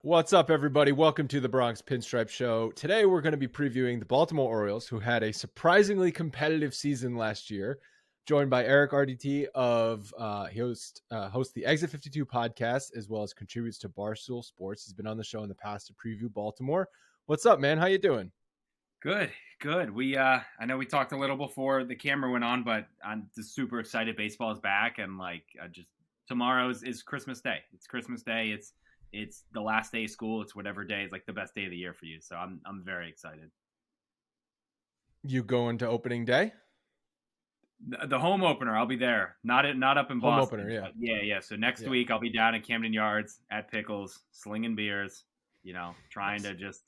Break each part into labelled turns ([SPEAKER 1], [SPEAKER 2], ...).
[SPEAKER 1] What's up, everybody? Welcome to the Bronx Pinstripes Show. Today, we're going to be previewing the Baltimore Orioles, who had a surprisingly competitive season last year. Joined by Eric Arditti of he hosts the Exit 52 podcast, as well as contributes to Barstool Sports. He's been on the show in the past to preview Baltimore. What's up, man? How you doing?
[SPEAKER 2] Good. We I know we talked a little before the camera went on, but I'm just super excited. Baseball is back, and tomorrow is Christmas Day. It's Christmas Day. It's the last day of school. It's whatever day is like the best day of the year for you. So I'm very excited.
[SPEAKER 1] You going to opening day?
[SPEAKER 2] The home opener, I'll be there. Not up in Boston.
[SPEAKER 1] Home opener, yeah.
[SPEAKER 2] Yeah. So next week I'll be down at Camden Yards at Pickles, slinging beers, trying to just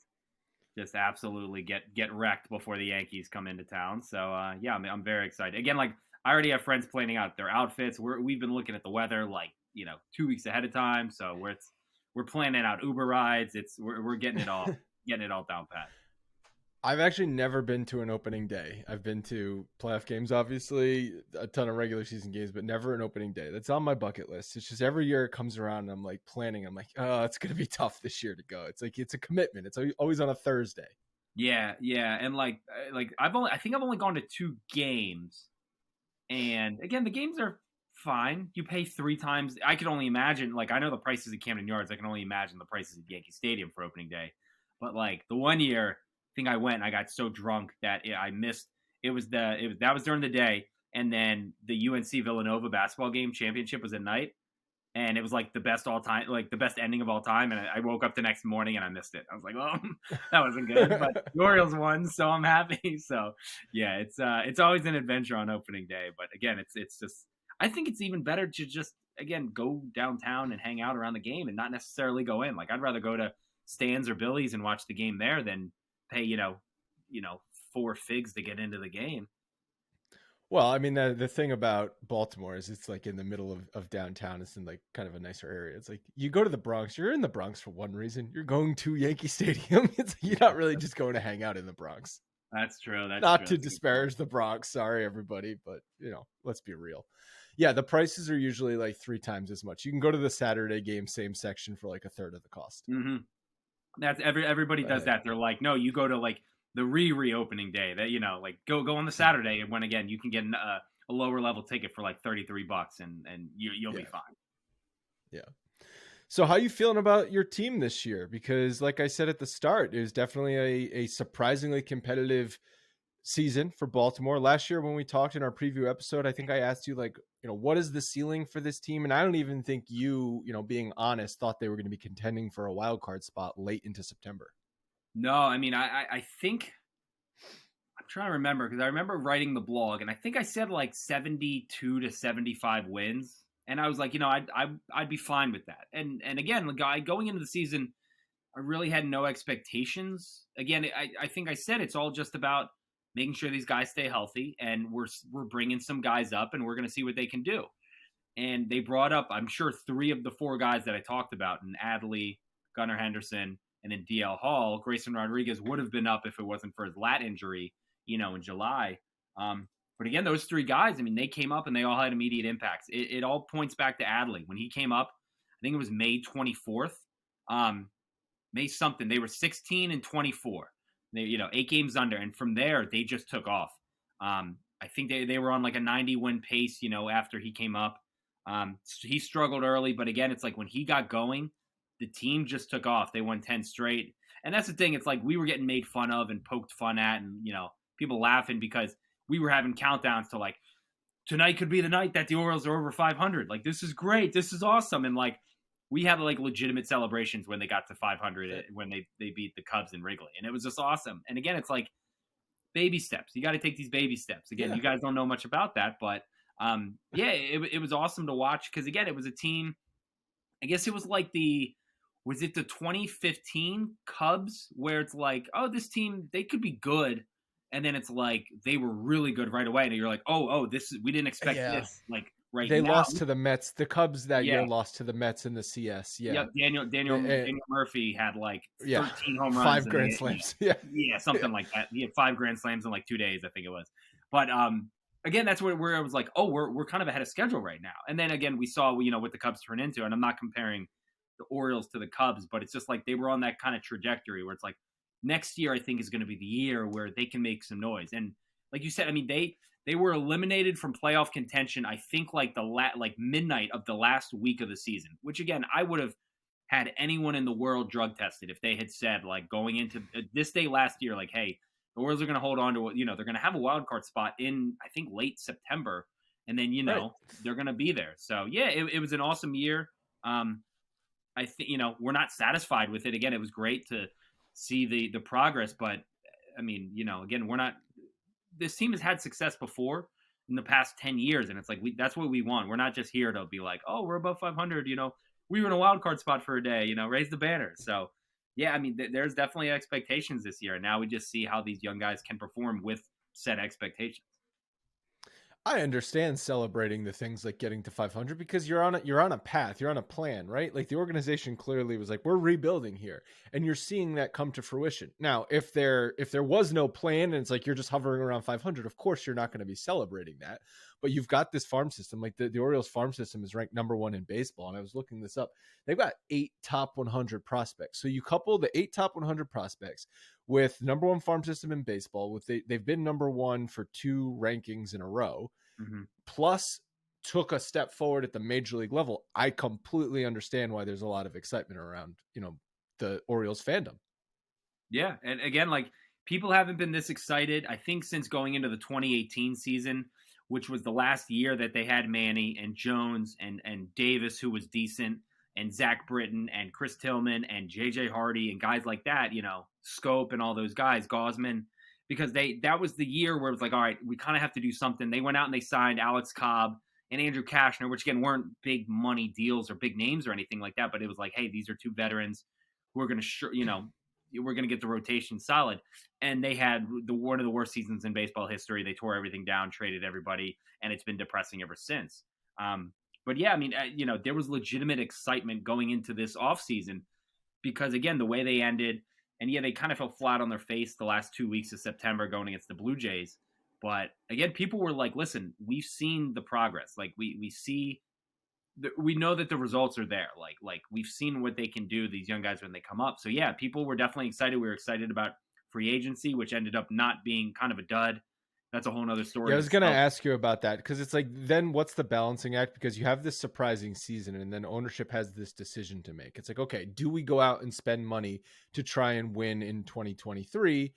[SPEAKER 2] absolutely get wrecked before the Yankees come into town. So I'm very excited. Again, like I already have friends planning out their outfits. We've been looking at the weather 2 weeks ahead of time. So we're planning out Uber rides. We're getting it all down pat.
[SPEAKER 1] I've actually never been to an opening day. I've been to playoff games, obviously, a ton of regular season games, but never an opening day. That's on my bucket list. It's just every year it comes around and I'm like planning. I'm like, oh, it's going to be tough this year to go. It's like, it's a commitment. It's always on a Thursday.
[SPEAKER 2] Yeah. And I think I've only gone to 2 games. And again, the games are fine. You pay 3 times. I could only imagine, I know the prices at Camden Yards. I can only imagine the prices at Yankee Stadium for opening day. But the one year, I think I went and I got so drunk that I missed. That was during the day, and then the UNC Villanova basketball game championship was at night, and it was the best all time, the best ending of all time. And I woke up the next morning and I missed it. I was like, oh, that wasn't good. But the Orioles won, so I'm happy. So yeah, it's always an adventure on opening day. But again, it's just, I think it's even better to just go downtown and hang out around the game and not necessarily go in. I'd rather go to Stan's or Billy's and watch the game there than pay 4 figs to get into the game.
[SPEAKER 1] Well, I mean, the thing about Baltimore is it's in the middle of downtown. It's in kind of a nicer area. It's you go to the Bronx, you're in the Bronx for one reason. You're going to Yankee Stadium. You're not really just going to hang out in the Bronx.
[SPEAKER 2] That's true.
[SPEAKER 1] Not to disparage the Bronx. Sorry, everybody. But, let's be real. Yeah, the prices are usually 3 times as much. You can go to the Saturday game, same section for a third of the cost.
[SPEAKER 2] Mm-hmm. That's everybody does that. They're no, you go to the reopening day that, go on the Saturday. And when, again, you can get a lower level ticket for $33 and you'll be fine.
[SPEAKER 1] Yeah. So how you feeling about your team this year? Because like I said at the start, it was definitely a surprisingly competitive season for Baltimore. Last year when we talked in our preview episode, I think I asked you what is the ceiling for this team? And I don't even think you being honest, thought they were going to be contending for a wild card spot late into September.
[SPEAKER 2] No, I mean, I think I'm trying to remember, because I remember writing the blog and I think I said 72 to 75 wins. And I was I'd be fine with that. And again, the guy going into the season, I really had no expectations. Again, I think I said it's all just about making sure these guys stay healthy, and we're bringing some guys up, and we're going to see what they can do. And they brought up, I'm sure, 3 of the 4 guys that I talked about, in Adley, Gunnar Henderson, and in DL Hall. Grayson Rodriguez would have been up if it wasn't for his lat injury, in July. But again, those 3 guys, I mean, they came up and they all had immediate impacts. It all points back to Adley. When he came up, I think it was May 24th, May something. They were 16 and 24. They, 8 games under, and from there they just took off. I think they were on a 90-win pace, after he came up. He struggled early, but again, it's when he got going, the team just took off. They won 10 straight, and that's the thing. It's we were getting made fun of and poked fun at, and people laughing because we were having countdowns to tonight could be the night that the Orioles are over 500. This is great, this is awesome, and we had legitimate celebrations when they got to 500 when they beat the Cubs in Wrigley. And it was just awesome. And again, it's baby steps. You got to take these baby steps. Again, You guys don't know much about that, but it was awesome to watch. Cause again, it was a team, I guess it was was it the 2015 Cubs where it's oh, this team, they could be good. And then it's they were really good right away. And you're we didn't expect this. Right
[SPEAKER 1] they
[SPEAKER 2] now.
[SPEAKER 1] Lost to the Mets. The Cubs that year lost to the Mets in the CS. Yeah.
[SPEAKER 2] Daniel Murphy had 13 home runs,
[SPEAKER 1] 5 grand slams.
[SPEAKER 2] Something like that. He had 5 grand slams in 2 days, I think it was. But again, that's where I was we're kind of ahead of schedule right now. And then again, we saw what the Cubs turn into, and I'm not comparing the Orioles to the Cubs, but it's just like they were on that kind of trajectory where it's like next year I think is going to be the year where they can make some noise. And like you said, I mean they were eliminated from playoff contention. I think like like midnight of the last week of the season, which again I would have had anyone in the world drug tested if they had said like going into this day last year, like, hey, the Orioles are going to hold on to it. They're going to have a wild card spot in, I think, late September. And then,
[SPEAKER 1] Right.
[SPEAKER 2] they're going to be there. So, yeah, it was an awesome year. I think, we're not satisfied with it. Again, it was great to see the progress. But, I mean, again, this team has had success before in the past 10 years. And it's like, that's what we want. We're not just here to be like, oh, we're above 500, we were in a wild card spot for a day, raise the banner. So, yeah, I mean, there's definitely expectations this year. And now we just see how these young guys can perform with said expectations.
[SPEAKER 1] I understand celebrating the things like getting to 500 because you're on a path, you're on a plan, right? Like the organization clearly was like, we're rebuilding here, and you're seeing that come to fruition. Now, if there was no plan and it's like you're just hovering around 500, of course you're not going to be celebrating that. But you've got this farm system, like the Orioles farm system is ranked number 1 in baseball, and I was looking this up. They've got 8 top 100 prospects. So you couple the 8 top 100 prospects with number 1 farm system in baseball, they've been number 1 for 2 rankings in a row. Mm-hmm. Plus took a step forward at the major league level. I completely understand why there's a lot of excitement around, the Orioles fandom.
[SPEAKER 2] Yeah. And again, like people haven't been this excited, I think, since going into the 2018 season, which was the last year that they had Manny and Jones and Davis, who was decent, and Zach Britton and Chris Tillman and JJ Hardy and guys like that, Scope and all those guys, Gosman, because that was the year where it was like, all right, we kind of have to do something. They went out and they signed Alex Cobb and Andrew Kashner, which again weren't big money deals or big names or anything like that, but it was like, hey, these are 2 veterans who are going to, we're going to get the rotation solid. And they had one of the worst seasons in baseball history. They tore everything down, traded everybody, and it's been depressing ever since. But yeah, I mean, there was legitimate excitement going into this offseason because, again, the way they ended, and yeah, they kind of fell flat on their face the last 2 weeks of September going against the Blue Jays. But again, people were like, listen, we've seen the progress. Like we see, we know that the results are there. Like we've seen what they can do, these young guys, when they come up. So yeah, people were definitely excited. We were excited about free agency, which ended up not being kind of a dud. That's a whole nother story.
[SPEAKER 1] Yeah, I was going to ask you about that because it's like, then what's the balancing act? Because you have this surprising season and then ownership has this decision to make. It's like, okay, do we go out and spend money to try and win in 2023?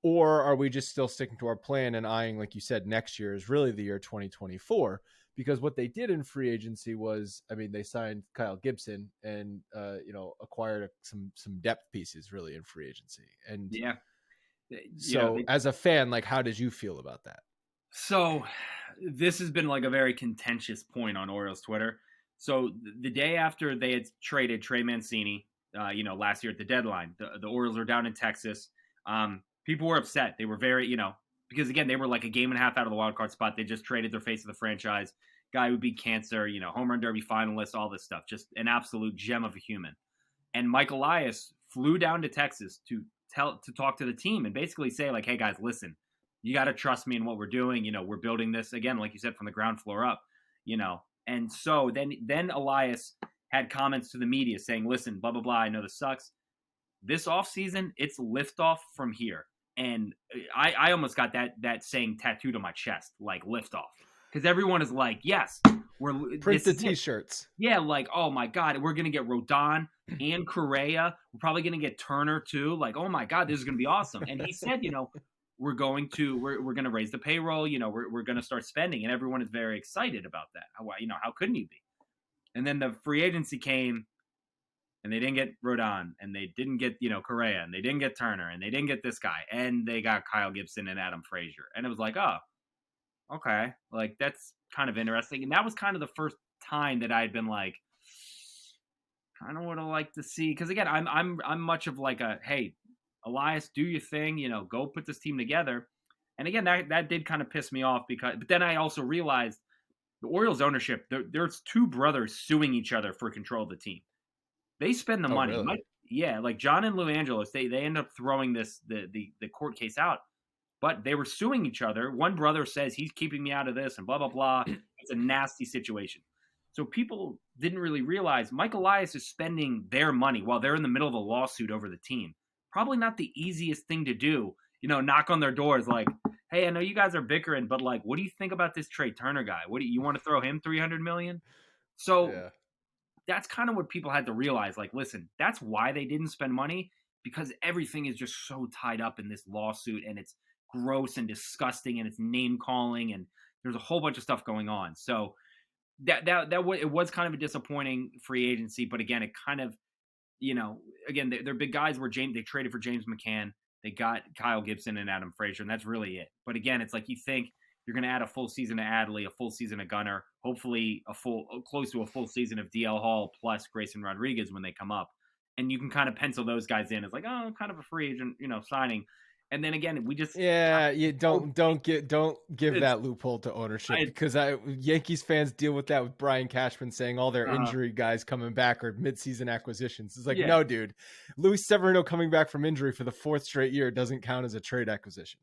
[SPEAKER 1] Or are we just still sticking to our plan and eyeing, like you said, next year is really the year 2024? Because what they did in free agency was, I mean, they signed Kyle Gibson and, acquired some depth pieces really in free agency. And
[SPEAKER 2] yeah.
[SPEAKER 1] So as a fan, like, how did you feel about that?
[SPEAKER 2] So this has been like a very contentious point on Orioles Twitter. So the day after they had traded Trey Mancini, last year at the deadline, the Orioles were down in Texas. People were upset. They were very, because again, they were like a game and a half out of the wild card spot. They just traded their face of the franchise. Guy who beat cancer, home run derby finalist, all this stuff. Just an absolute gem of a human. And Mike Elias flew down to Texas to talk to the team and basically say like, hey guys, listen, you got to trust me in what we're doing. We're building this again, like you said, from the ground floor up, And so then Elias had comments to the media saying, listen, blah, blah, blah. I know this sucks. This offseason, it's liftoff from here. And I almost got that saying tattooed on my chest, like liftoff. Because everyone is like, yes,
[SPEAKER 1] print the T-shirts.
[SPEAKER 2] Yeah, like, oh my God, we're gonna get Rodon and Correa. We're probably gonna get Turner too. Like, oh my God, this is gonna be awesome. And he said, we're gonna raise the payroll. We're gonna start spending, and everyone is very excited about that. How couldn't you be? And then the free agency came, and they didn't get Rodon, and they didn't get Correa, and they didn't get Turner, and they didn't get this guy, and they got Kyle Gibson and Adam Frazier, and it was like, oh. Okay, like that's kind of interesting. And that was kind of the first time that I'd been like, kind of would have liked to see, because again, I'm much of like a, hey, Elias, do your thing, go put this team together. And again, that did kind of piss me off but then I also realized the Orioles ownership, there's 2 brothers suing each other for control of the team. They spend the money.
[SPEAKER 1] Really?
[SPEAKER 2] Like John and Lou Angelos, they end up throwing the court case out. But they were suing each other. One brother says he's keeping me out of this and blah, blah, blah. It's a nasty situation. So people didn't really realize Mike Elias is spending their money while they're in the middle of a lawsuit over the team. Probably not the easiest thing to do, knock on their doors like, hey, I know you guys are bickering, but like, what do you think about this Trey Turner guy? What do you want to throw him $300 million? So that's kind of what people had to realize. Like, listen, that's why they didn't spend money, because everything is just so tied up in this lawsuit, and it's gross and disgusting, and it's name calling, and there's a whole bunch of stuff going on. So it was kind of a disappointing free agency, but again, it kind of, again, their big guys were they traded for James McCann, they got Kyle Gibson and Adam Frazier, and that's really it. But again, it's like you think you're going to add a full season of Adley, a full season of Gunnar, hopefully close to a full season of DL Hall plus Grayson Rodriguez when they come up, and you can kind of pencil those guys in as like, oh, kind of a free agent, signing. And then again, we just
[SPEAKER 1] you don't give that loophole to ownership, because Yankees fans deal with that with Brian Cashman saying all their injury guys coming back are midseason acquisitions. It's like, no, dude, Luis Severino coming back from injury for the 4th straight year doesn't count as a trade acquisition.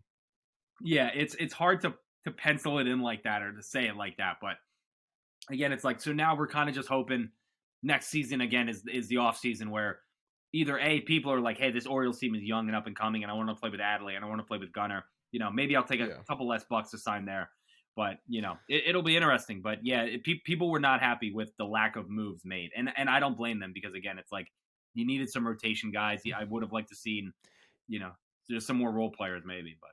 [SPEAKER 2] Yeah, it's hard to pencil it in like that or to say it like that, but again, it's like, so now we're kind of just hoping next season again is the off season where either people are like, hey, this Orioles team is young and up and coming, and I want to play with Adley, and I want to play with Gunnar. Maybe I'll take a couple less bucks to sign there. But, it'll be interesting. But, yeah, people were not happy with the lack of moves made. And I don't blame them, because, again, it's like you needed some rotation guys. I would have liked to see, there's some more role players maybe. But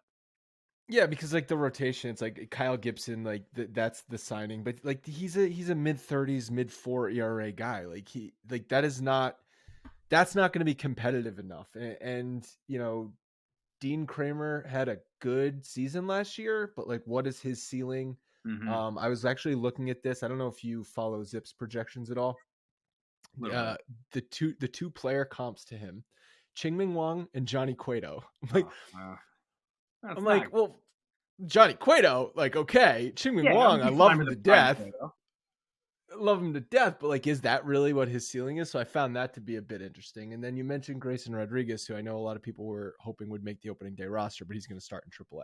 [SPEAKER 1] yeah, because, like, the rotation, it's like Kyle Gibson, like, that's the signing. But, like, he's a mid-30s, mid-4 ERA guy. Like, that's not going to be competitive enough. And, Dean Kramer had a good season last year, but like, what is his ceiling? Mm-hmm. I was actually looking at this. I don't know if you follow Zip's projections at all. The two player comps to him, Ching-Ming Wang and Johnny Cueto. I'm like, well, Johnny Cueto, like, okay, Ching-Ming Wang, I love him to death. Love him to death, but like, is that really what his ceiling is? So I found that to be a bit interesting. And then you mentioned Grayson Rodriguez, who I know a lot of people were hoping would make the opening day roster, but he's going to start in AAA.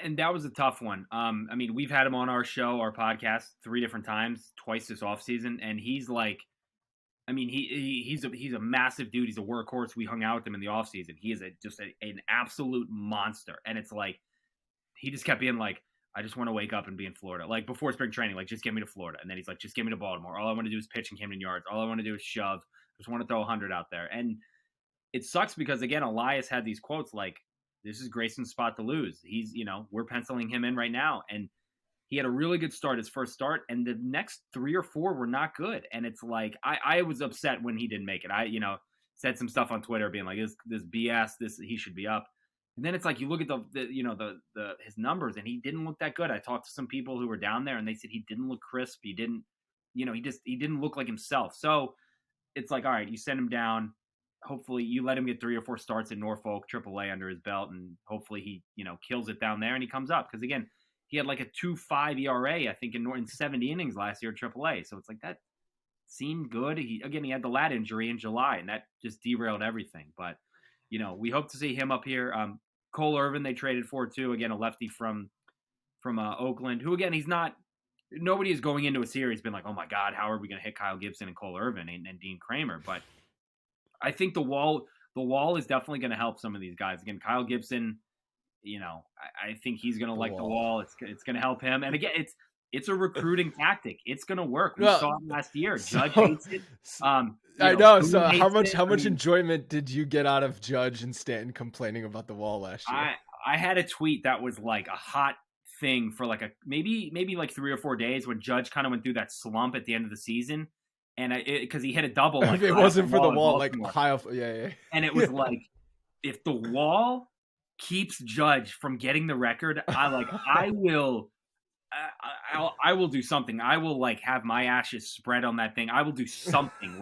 [SPEAKER 2] And that was a tough one. I mean, we've had him on our show, our podcast, 3 different times, twice this offseason, and he's like, I mean, he's a massive dude. He's a workhorse. We hung out with him in the offseason. He is just an absolute monster. And it's like, he just kept being like, I just want to wake up and be in Florida. Like, before spring training, like, just get me to Florida. And then he's like, just get me to Baltimore. All I want to do is pitch in Camden Yards. All I want to do is shove. I just want to throw 100 out there. And it sucks because, again, Elias had these quotes like, this is Grayson's spot to lose. He's, we're penciling him in right now. And he had a really good start, his first start. And the next 3 or 4 were not good. And it's like, I was upset when he didn't make it. I, said some stuff on Twitter being like, this BS, he should be up. And then it's like, you look at his numbers, and he didn't look that good. I talked to some people who were down there, and they said he didn't look crisp. He didn't, he didn't look like himself. So it's like, all right, you send him down. Hopefully you let him get 3 or 4 starts in Norfolk, AAA under his belt, and hopefully he, kills it down there and he comes up. Because again, he had like a 2.5 ERA, I think, in 70 innings last year at AAA. So it's like, that seemed good. He had the lat injury in July, and that just derailed everything. But we hope to see him up here. Cole Irvin they traded for too. Again, a lefty from Oakland, who again, nobody is going into a series been like, oh my God, how are we going to hit Kyle Gibson and Cole Irvin and Dean Kramer? But I think the wall is definitely going to help some of these guys. Again, Kyle Gibson, I think he's going to like the wall. It's going to help him. And again, it's a recruiting tactic. It's going to work. We saw it last year. Judge hates it.
[SPEAKER 1] I know. So how much enjoyment did you get out of Judge and Stanton complaining about the wall last year?
[SPEAKER 2] I had a tweet that was like a hot thing for like maybe like 3 or 4 days when Judge kind of went through that slump at the end of the season, and because he hit a double. Like,
[SPEAKER 1] it wasn't for the wall, like high. Yeah.
[SPEAKER 2] And it was like, if the wall keeps Judge from getting the record, I will do something. I will like have my ashes spread on that thing. I will do something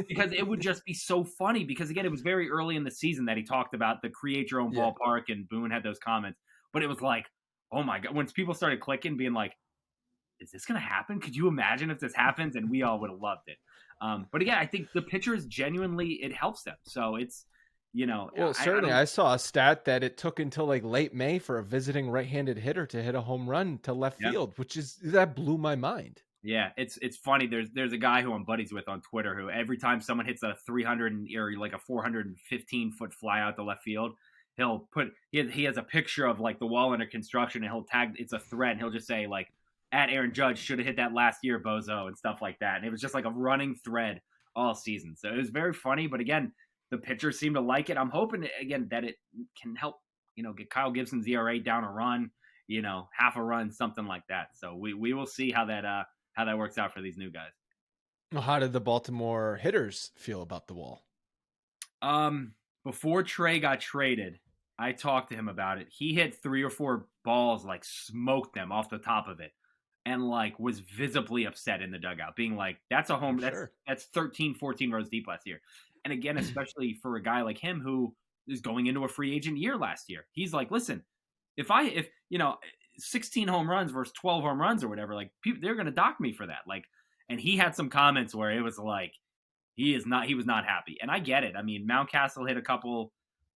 [SPEAKER 2] because it would just be so funny, because again, it was very early in the season that he talked about the create your own ballpark, and Boone had those comments, but it was like, oh my God, when people started clicking, being like, is this going to happen? Could you imagine if this happens? And we all would have loved it. But again, I think the pitchers genuinely, it helps them. So it's,
[SPEAKER 1] well, certainly I saw a stat that it took until like late May for a visiting right-handed hitter to hit a home run to left field, that blew my mind.
[SPEAKER 2] Yeah, it's funny. There's a guy who I'm buddies with on Twitter who every time someone hits a 300 or like a 415-foot fly out the left field, he'll put he has a picture of like the wall under construction and he'll tag it's a thread and he'll just say like at Aaron Judge should have hit that last year, bozo, and stuff like that. And it was just like a running thread all season. So it was very funny. But again, the pitchers seem to like it. I'm hoping again that it can help get Kyle Gibson's ERA down a run, half a run, something like that. So we will see how that works out for these new guys.
[SPEAKER 1] Well, how did the Baltimore hitters feel about the wall?
[SPEAKER 2] Before Trey got traded, I talked to him about it. He hit 3 or 4 balls, like smoked them off the top of it, and like was visibly upset in the dugout, being like, that's a home. That's 13, 14 rows deep last year. And again, especially for a guy like him who is going into a free agent year last year, he's like, listen, if 16 home runs versus 12 home runs or whatever, like people, they're going to dock me for that. Like, and he had some comments where it was like, he was not happy. And I get it. I mean, Mountcastle hit a couple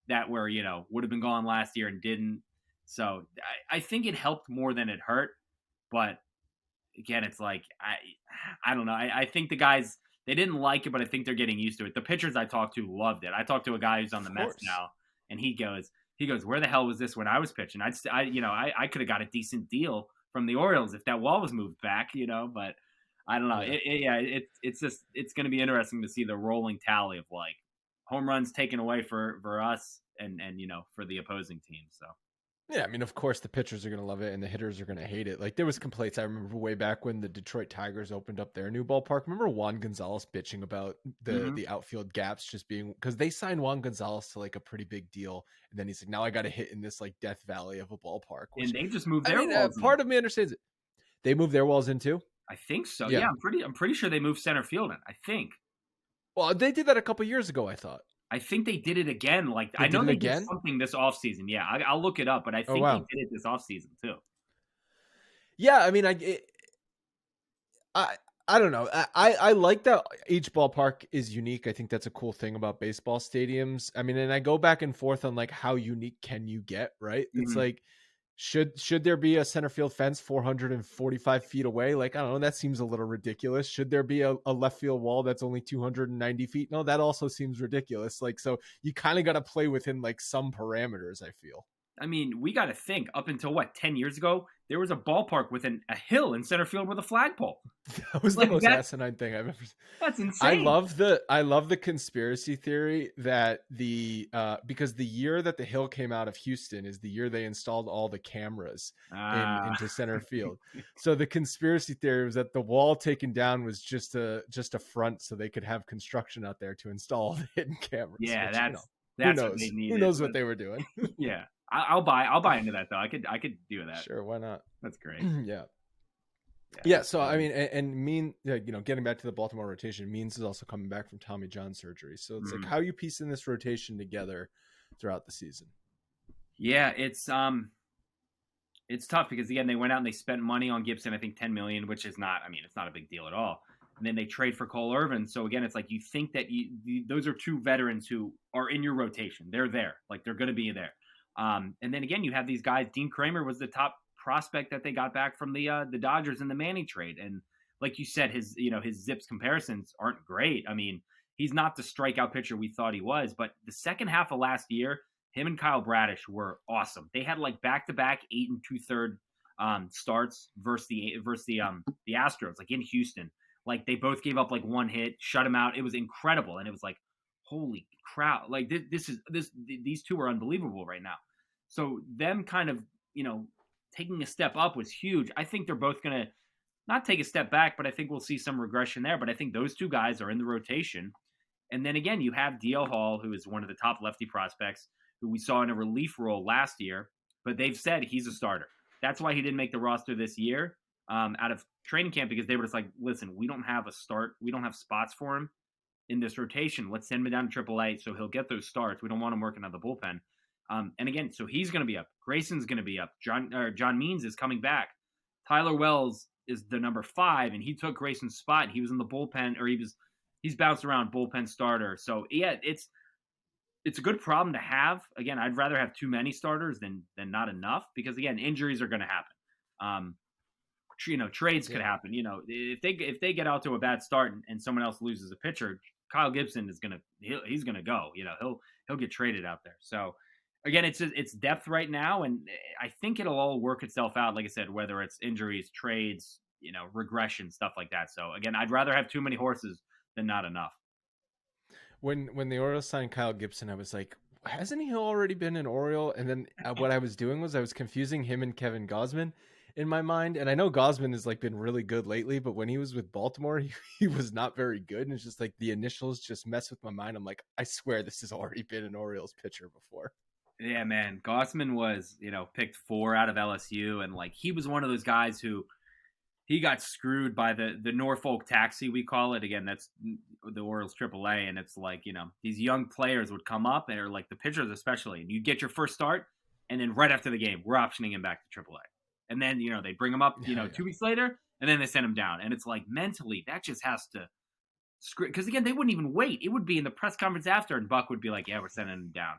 [SPEAKER 2] that were, would have been gone last year and didn't. So I think it helped more than it hurt. But again, it's like, I don't know. I think the guys, they didn't like it, but I think they're getting used to it. The pitchers I talked to loved it. I talked to a guy who's on the Mets now, and he goes, where the hell was this when I was pitching? I could have got a decent deal from the Orioles if that wall was moved back, but I don't know. It's going to be interesting to see the rolling tally of like home runs taken away for us and for the opposing team. So.
[SPEAKER 1] Yeah, I mean, of course, the pitchers are going to love it and the hitters are going to hate it. Like, there was complaints. I remember way back when the Detroit Tigers opened up their new ballpark. Remember Juan Gonzalez bitching about the outfield gaps just being – because they signed Juan Gonzalez to, like, a pretty big deal. And then he's like, now I got to hit in this, like, Death Valley of a ballpark.
[SPEAKER 2] Which, and they just moved their walls
[SPEAKER 1] part of me understands it. They moved their walls in, too?
[SPEAKER 2] I think so. Yeah, I'm pretty sure they moved center field in, I think.
[SPEAKER 1] Well, they did that a couple years ago, I thought.
[SPEAKER 2] I think they did it again. Like I know they did something this offseason. Yeah, I'll look it up, but I think they did it this offseason too. Yeah,
[SPEAKER 1] I mean, I don't know. I like that each ballpark is unique. I think that's a cool thing about baseball stadiums. I mean, and I go back and forth on like how unique can you get, right? Mm-hmm. It's like should there be a center field fence 445 feet away? Like, I don't know, that seems a little ridiculous. Should there be a left field wall that's only 290 feet? No, that also seems ridiculous. Like, so you kind of got to play within like some parameters, I feel.
[SPEAKER 2] I mean, we got to think up until 10 years ago, there was a ballpark with a hill in center field with a flagpole.
[SPEAKER 1] That was the most asinine thing I've ever seen.
[SPEAKER 2] That's insane.
[SPEAKER 1] I love the conspiracy theory that because the year that the hill came out of Houston is the year they installed all the cameras into center field. So the conspiracy theory was that the wall taken down was just a front so they could have construction out there to install the hidden cameras.
[SPEAKER 2] Yeah,
[SPEAKER 1] which,
[SPEAKER 2] that's
[SPEAKER 1] who knows? Who knows what they were doing?
[SPEAKER 2] Yeah. I'll buy into that though. I could do that.
[SPEAKER 1] Sure, why not?
[SPEAKER 2] That's great.
[SPEAKER 1] Yeah. So I mean, and getting back to the Baltimore rotation, Means is also coming back from Tommy John surgery. So it's like, how are you piecing this rotation together throughout the season?
[SPEAKER 2] Yeah, it's tough because again, they went out and they spent money on Gibson. I think $10 million, which is not. I mean, it's not a big deal at all. And then they trade for Cole Irvin. So again, it's like you think that those are two veterans who are in your rotation. They're there, like they're going to be there. And then again, you have these guys. Dean Kramer was the top prospect that they got back from the Dodgers in the Manning trade. And like you said, his Zips comparisons aren't great. I mean, he's not the strikeout pitcher we thought he was, but the second half of last year, him and Kyle Bradish were awesome. They had like back-to-back 8 2/3 starts versus the Astros, like in Houston. Like they both gave up like one hit, shut him out. It was incredible. And it was like, holy crap. Like these two are unbelievable right now. So them kind of, taking a step up was huge. I think they're both going to not take a step back, but I think we'll see some regression there. But I think those two guys are in the rotation. And then again, you have DL Hall, who is one of the top lefty prospects, who we saw in a relief role last year, but they've said he's a starter. That's why he didn't make the roster this year out of training camp, because they were just like, listen, we don't have spots for him in this rotation. Let's send him down to AAA so he'll get those starts. We don't want him working out of the bullpen. And again, so he's going to be up. Grayson's going to be up. John Means is coming back. Tyler Wells is the number 5, and he took Grayson's spot. He was in the bullpen, or he's bounced around bullpen starter. So yeah, it's a good problem to have. Again, I'd rather have too many starters than not enough, because again, injuries are going to happen. trades could happen. If they get out to a bad start and someone else loses a pitcher, Kyle Gibson is he's gonna go. He'll get traded out there. So again, it's depth right now, and I think it'll all work itself out. Like I said, whether it's injuries, trades, regression, stuff like that. So again, I'd rather have too many horses than not enough.
[SPEAKER 1] When the Orioles signed Kyle Gibson, I was like, hasn't he already been an Oriole? And then what I was doing was I was confusing him and Kevin Gausman in my mind. And I know Gausman has been really good lately, but when he was with Baltimore, he was not very good. And it's just the initials just mess with my mind. I'm like, I swear this has already been an Orioles pitcher before.
[SPEAKER 2] Yeah, man. Gausman was, picked 4 out of LSU. And he was one of those guys who he got screwed by the Norfolk taxi, we call it. Again, that's the Orioles AAA. And it's these young players would come up and the pitchers especially, and you get your first start. And then right after the game, we're optioning him back to AAA. And then, they bring him up, 2 weeks later, and then they send him down. And it's mentally, that just has to screw. Because again, they wouldn't even wait. It would be in the press conference after, and Buck would be like, yeah, we're sending him down.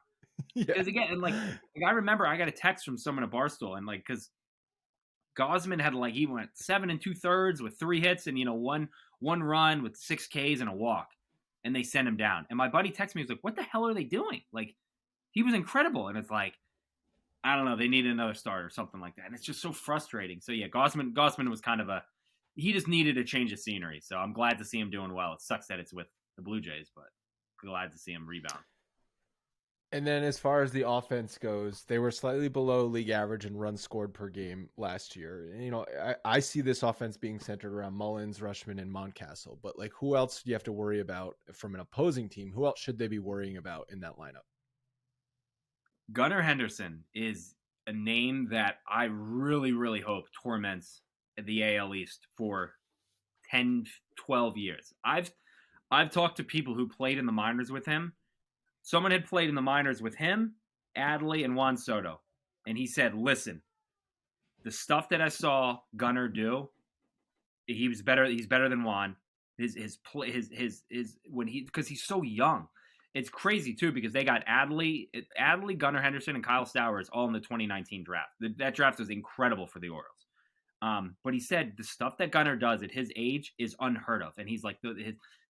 [SPEAKER 2] Because again, and I remember I got a text from someone at Barstool, and because Gausman had he went 7 2/3 with 3 hits and one run with 6 Ks and a walk, and they sent him down. And my buddy texted me, he was like, "What the hell are they doing?" He was incredible, and it's I don't know, they needed another start or something like that, and it's just so frustrating. So yeah, Gausman was kind of he just needed a change of scenery. So I'm glad to see him doing well. It sucks that it's with the Blue Jays, but glad to see him rebound.
[SPEAKER 1] And then as far as the offense goes, they were slightly below league average in runs scored per game last year. I see this offense being centered around Mullins, Rutschman, and Mountcastle. But who else do you have to worry about from an opposing team? Who else should they be worrying about in that lineup?
[SPEAKER 2] Gunnar Henderson is a name that I really, really hope torments the AL East for 10, 12 years. I've talked to people who played in the minors with him. Someone had played in the minors with him, Adley, and Juan Soto. And he said, listen, the stuff that I saw Gunnar do, he's better than Juan. Because he's so young. It's crazy too, because they got Adley, Gunnar Henderson, and Kyle Stowers all in the 2019 draft. That draft was incredible for the Orioles. But he said the stuff that Gunnar does at his age is unheard of. And he's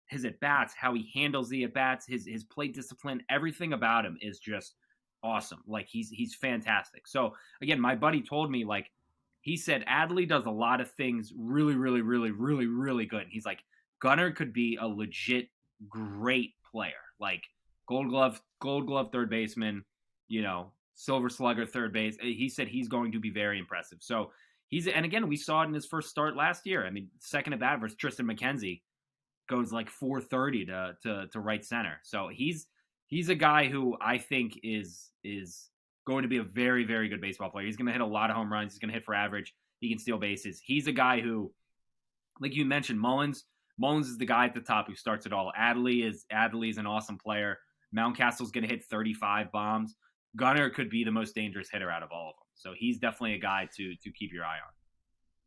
[SPEAKER 2] his at-bats, how he handles the at-bats, his plate discipline, everything about him is just awesome. He's fantastic. So again, my buddy told me, he said Adley does a lot of things really, really, really, really, really good. He's Gunnar could be a legit great player, gold glove third baseman, silver slugger third base. He said he's going to be very impressive. So and again, we saw it in his first start last year. I mean, second at bat versus Tristan McKenzie goes 430 to right center. So he's a guy who I think is going to be a very, very good baseball player. He's going to hit a lot of home runs. He's going to hit for average. He can steal bases. He's a guy who, like you mentioned, Mullins is the guy at the top who starts it all. Adley is an awesome player. Mountcastle's going to hit 35 bombs. Gunnar could be the most dangerous hitter out of all of them. So he's definitely a guy to keep your eye on.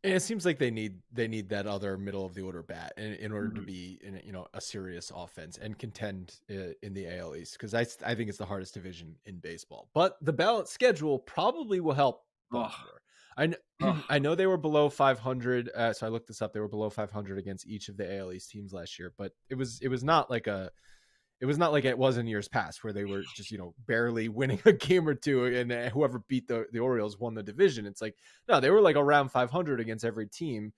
[SPEAKER 1] And it seems like they need that other middle of the order bat in order to be in a serious offense and contend in the AL East, because I think it's the hardest division in baseball. But the balanced schedule probably will help Baltimore. I know they were below 500. So I looked this up. They were below 500 against each of the AL East teams last year, but it was not like it was in years past where they were just, barely winning a game or two, and whoever beat the Orioles won the division. It's no, they were around 500 against every team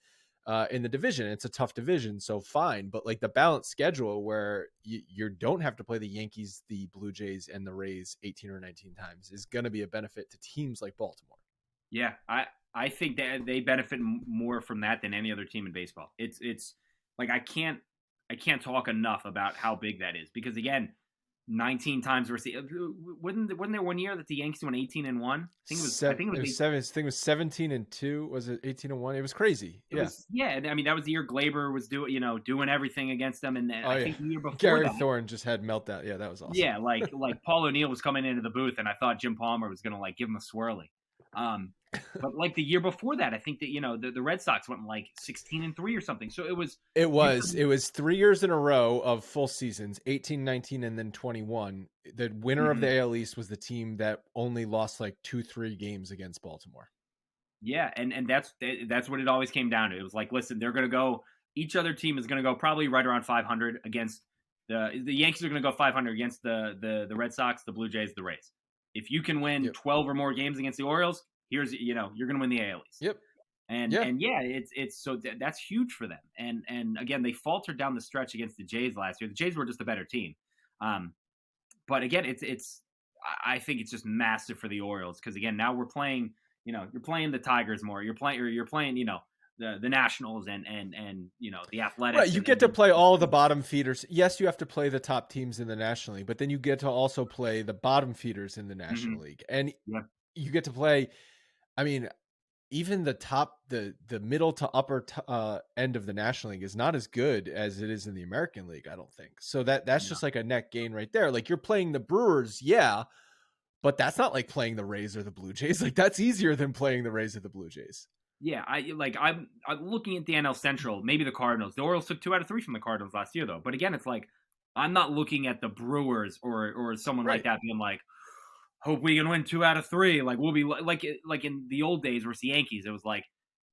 [SPEAKER 1] in the division. It's a tough division, so fine. But the balanced schedule where you don't have to play the Yankees, the Blue Jays, and the Rays 18 or 19 times is going to be a benefit to teams like Baltimore.
[SPEAKER 2] Yeah, I think that they benefit more from that than any other team in baseball. It's I can't talk enough about how big that is, because again, 19 times versus wasn't there one year that the Yankees won 18-1? I think it was
[SPEAKER 1] 17-2. Was it 18-1? It was crazy.
[SPEAKER 2] I mean, that was the year Glaber was doing everything against them, and then I think the year before
[SPEAKER 1] Gary Thorne just had meltdown. Yeah, that was awesome.
[SPEAKER 2] Yeah, like Paul O'Neill was coming into the booth, and I thought Jim Palmer was gonna give him a swirly. But the year before that, I think that the Red Sox went 16-3 or something. So it was 3 years in a row of full seasons, 18, 19, and then 21. The winner of the AL East was the team that only lost 2-3 games against Baltimore. Yeah, and that's what it always came down to. It was like, listen, they're going to go. Each other team is going to go probably right around 500 against the Yankees are going to go 500 against the Red Sox, the Blue Jays, the Rays. If you can win
[SPEAKER 1] Yep.
[SPEAKER 2] 12 or more games against the Orioles, you're going to win the AL East.
[SPEAKER 1] Yep.
[SPEAKER 2] And yeah, it's so that's huge for them. And again, they faltered down the stretch against the Jays last year. The Jays were just a better team. But again, I think it's just massive for the Orioles because again, now we're playing. You're playing the Tigers more. You're playing the Nationals and the Athletics.
[SPEAKER 1] Right, you get to play all the bottom feeders. Yes, you have to play the top teams in the National League, but then you get to also play the bottom feeders in the National League, and you get to play. I mean, even the middle to upper end of the National League is not as good as it is in the American League. I don't think so. That's just like a net gain right there. Like you're playing the Brewers, yeah. But that's not like playing the Rays or the Blue Jays. Like that's easier than playing the Rays or the Blue Jays.
[SPEAKER 2] Yeah, I'm looking at the NL Central. Maybe the Cardinals. The Orioles took 2 out of 3 from the Cardinals last year, though. But again, it's like I'm not looking at the Brewers or someone like that being like, hope we can win 2 out of 3. Like we'll be like in the old days versus the Yankees. It was like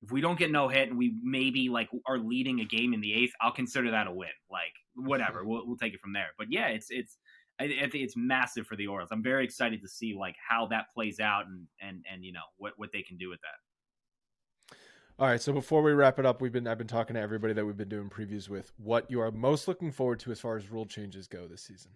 [SPEAKER 2] if we don't get no hit and we maybe like are leading a game in the 8th, I'll consider that a win. Like whatever, we'll take it from there. But yeah, I think it's massive for the Orioles. I'm very excited to see like how that plays out and what they can do with that.
[SPEAKER 1] All right, so before we wrap it up, I've been talking to everybody that we've been doing previews with. What you are most looking forward to as far as rule changes go this season?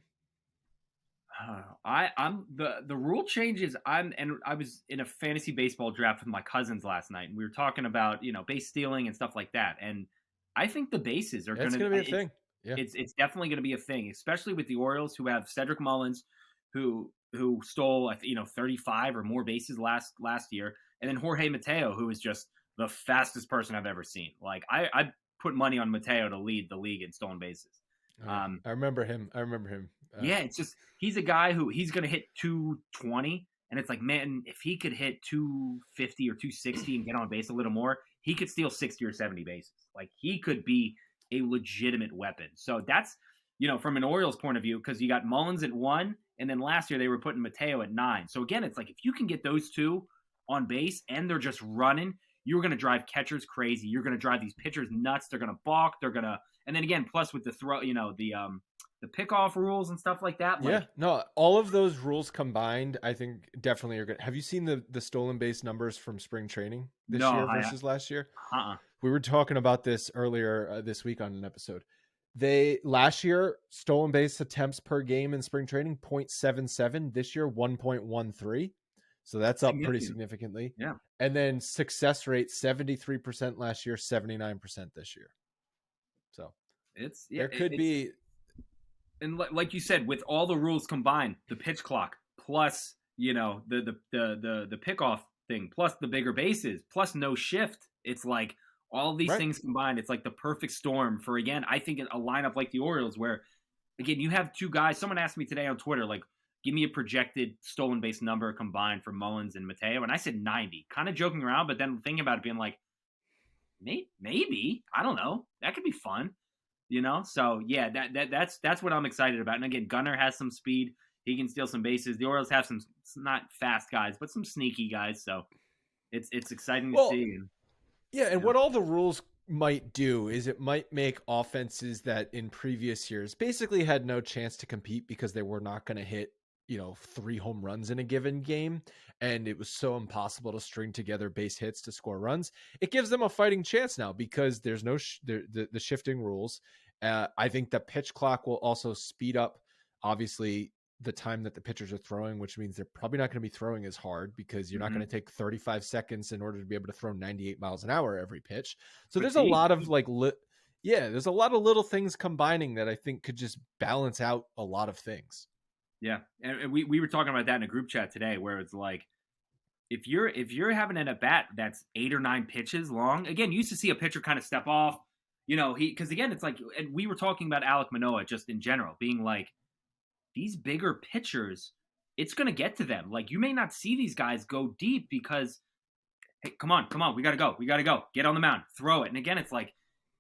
[SPEAKER 2] I'm the rule changes. I was in a fantasy baseball draft with my cousins last night, and we were talking about base stealing and stuff like that. And I think the bases are going to
[SPEAKER 1] be a thing. Yeah.
[SPEAKER 2] It's definitely going to be a thing, especially with the Orioles who have Cedric Mullins, who stole 35 or more bases last year, and then Jorge Mateo, who is just the fastest person I've ever seen. Like I put money on Mateo to lead the league in stolen bases.
[SPEAKER 1] I remember him.
[SPEAKER 2] Yeah, it's just he's a guy who he's going to hit 220, and it's like, man, if he could hit 250 or 260 and get on base a little more, he could steal 60 or 70 bases. Like he could be a legitimate weapon. So that's, from an Orioles point of view, because you got Mullins at 1, and then last year they were putting Mateo at 9. So again, it's like if you can get those two on base and they're just running, you're going to drive catchers crazy. You're going to drive these pitchers nuts. They're going to balk. And then again, plus with the throw, the pickoff rules and stuff like that.
[SPEAKER 1] Yeah, no, all of those rules combined, I think definitely are good. Have you seen the stolen base numbers from spring training this year versus last year? We were talking about this earlier this week on an episode. Last year, stolen base attempts per game in spring training, 0.77. This year, 1.13. So that's up pretty significantly.
[SPEAKER 2] Yeah.
[SPEAKER 1] And then success rate, 73% last year, 79% this year. So there could be.
[SPEAKER 2] And like you said, with all the rules combined, the pitch clock, plus, the pickoff thing, plus the bigger bases, plus no shift, it's like all these things combined, it's like the perfect storm for, again, I think a lineup like the Orioles where, again, you have two guys. Someone asked me today on Twitter, like, give me a projected stolen base number combined for Mullins and Mateo. And I said 90, kind of joking around, but then thinking about it being like, maybe, I don't know. That could be fun, So yeah, that's what I'm excited about. And again, Gunnar has some speed. He can steal some bases. The Orioles have some not fast guys, but some sneaky guys. So it's exciting to see.
[SPEAKER 1] Yeah, and what all the rules might do is it might make offenses that in previous years basically had no chance to compete because they were not going to hit 3 home runs in a given game, and it was so impossible to string together base hits to score runs. It gives them a fighting chance now because there's no the shifting rules. I think the pitch clock will also speed up, obviously, the time that the pitchers are throwing, which means they're probably not going to be throwing as hard because you're not going to take 35 seconds in order to be able to throw 98 miles an hour every pitch. So there's a lot of there's a lot of little things combining that I think could just balance out a lot of things.
[SPEAKER 2] Yeah, and we were talking about that in a group chat today, where it's like, if you're having an at bat that's 8 or 9 pitches long, again, you used to see a pitcher kind of step off, because again, it's like, and we were talking about Alek Manoah just in general, being like, these bigger pitchers, it's going to get to them. Like, you may not see these guys go deep because, hey, come on, we got to go, get on the mound, throw it. And again, it's like,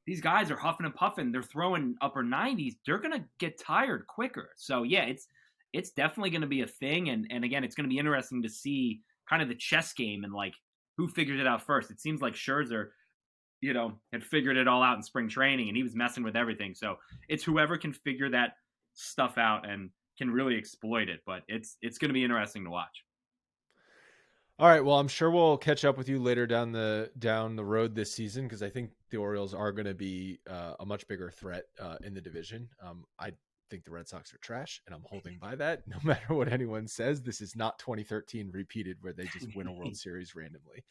[SPEAKER 2] these guys are huffing and puffing, they're throwing upper 90s, they're going to get tired quicker. So yeah, it's definitely going to be a thing. And again, it's going to be interesting to see kind of the chess game and like who figured it out first. It seems like Scherzer, had figured it all out in spring training and he was messing with everything. So it's whoever can figure that stuff out and can really exploit it. But it's going to be interesting to watch.
[SPEAKER 1] All right. Well, I'm sure we'll catch up with you later down the road this season, because I think the Orioles are going to be a much bigger threat in the division. I think the Red Sox are trash, and I'm holding by that. No matter what anyone says, this is not 2013 repeated where they just win a World Series randomly.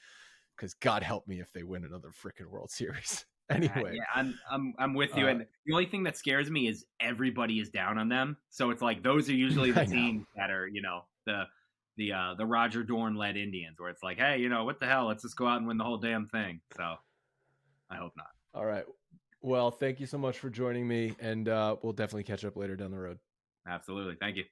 [SPEAKER 1] Because God help me if they win another freaking World Series. Anyway,
[SPEAKER 2] yeah, I'm with you. And the only thing that scares me is everybody is down on them. So it's like those are usually the teams that are, the Roger Dorn led Indians, where it's like, hey, what the hell? Let's just go out and win the whole damn thing. So I hope not.
[SPEAKER 1] All right. Well, thank you so much for joining me, and we'll definitely catch up later down the road.
[SPEAKER 2] Absolutely. Thank you.